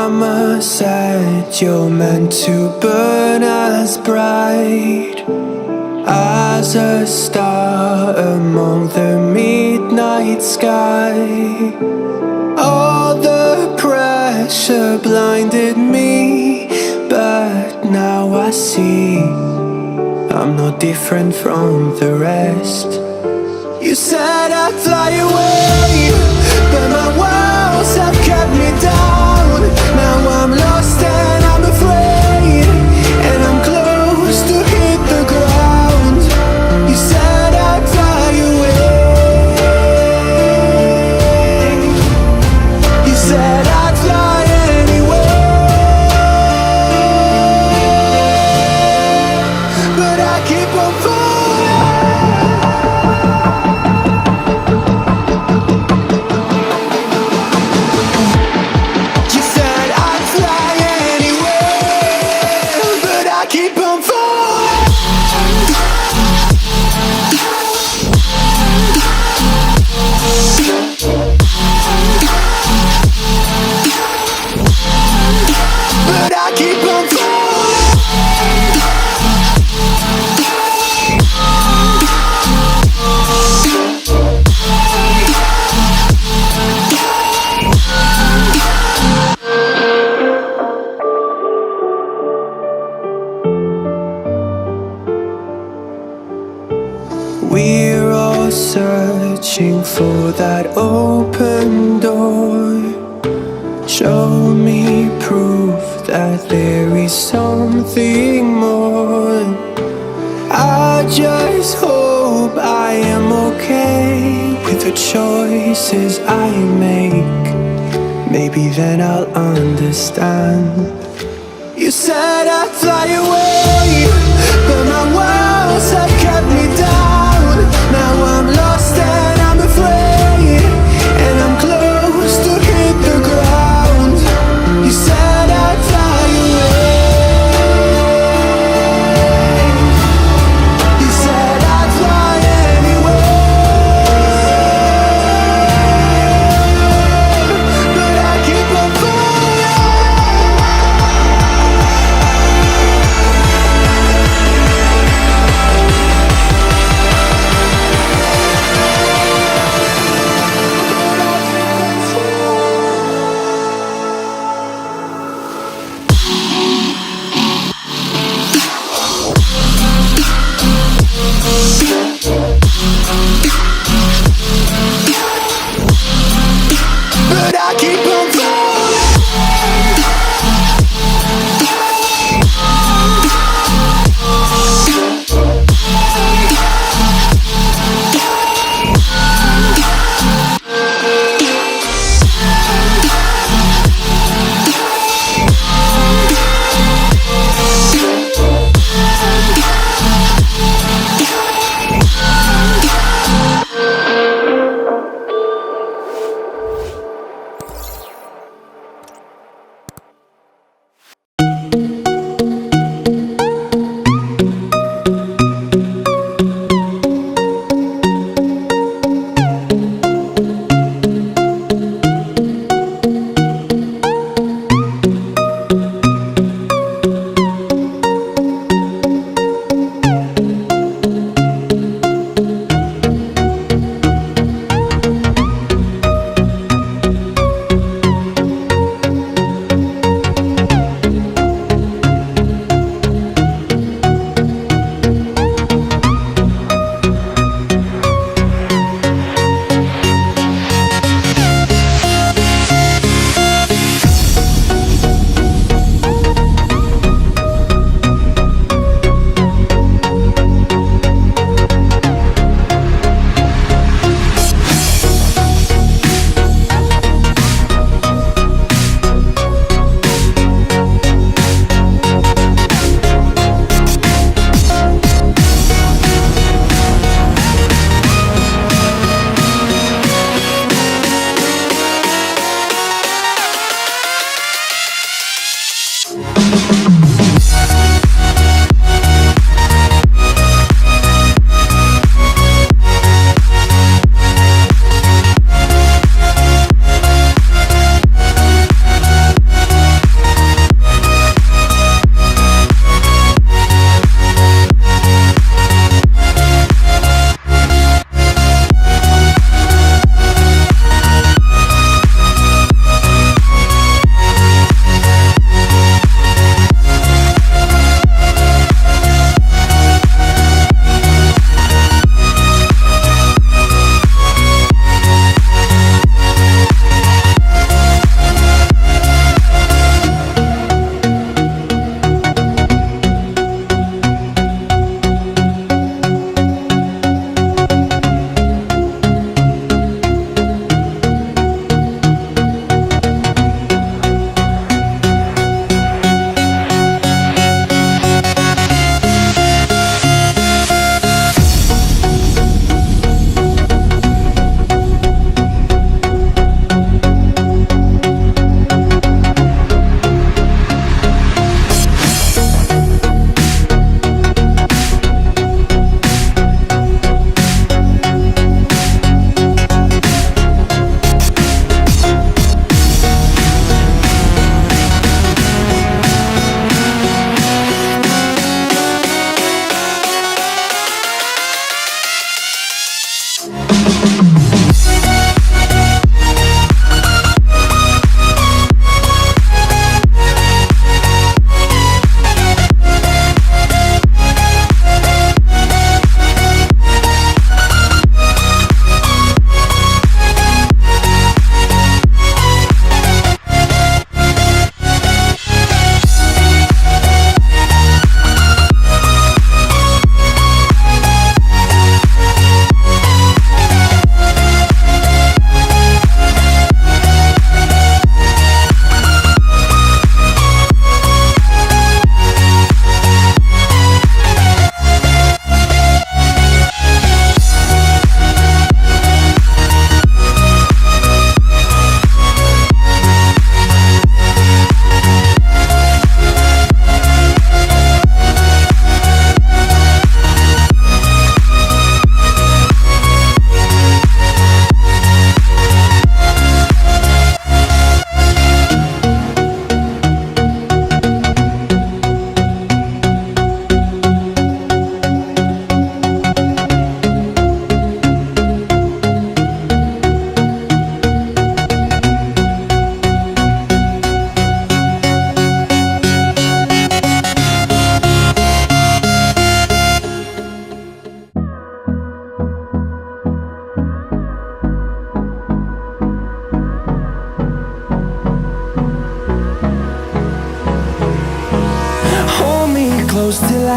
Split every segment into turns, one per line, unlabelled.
Mama said you're meant to burn as bright as a star among the midnight sky. All the pressure blinded me, but now I see I'm no different from the rest. You said I'd fly away, but my walls have kept me down. Now I'm lost and I'm afraid, and I'm close to hit the ground. You said I'd fly away. You said I'd fly anyway, but I keep on falling. You said I'd fly anyway, but I keep on falling. But I keep on falling. We're all searching for that open door. Show me proof that there is something more. I just hope I am okay with the choices I make. Maybe then I'll understand. You said I'd fly away, but my walls have kept me down. Now I'm lost and I'm afraid, and I'm close to hit the ground. You said I'd fly away. You said I'd fly anyway, but I keep on falling.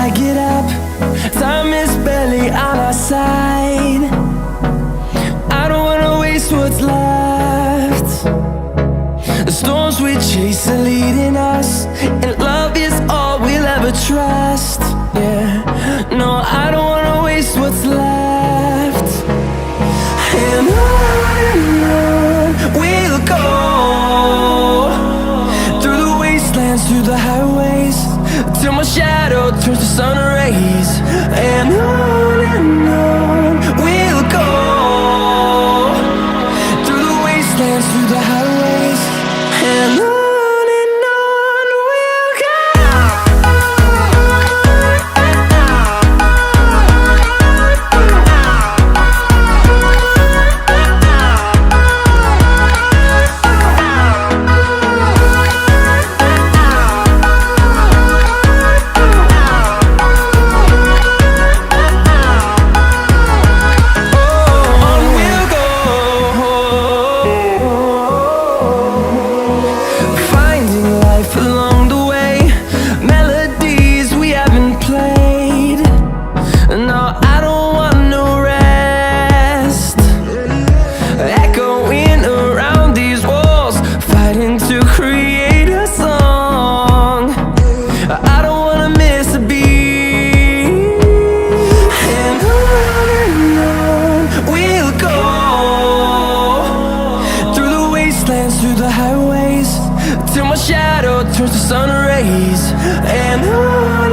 I get up, time is barely on our side. I don't wanna waste what's left. The storms we chase are leading us, and love is all we'll ever trust. Yeah, no, I don't wanna waste what's left. And on we'll go, through the wastelands, through the highways, till my shadow turns to sun rays. And on we'll go, through the wastelands, through the highways, and on we'll go. Along the way, melodies we haven't played. No, I don't want no rest. Echoing around these walls, fighting to create a song. I don't wanna miss a beat. And on we'll go, through the wastelands, through the highways, till my shadow turns to sun rays. And on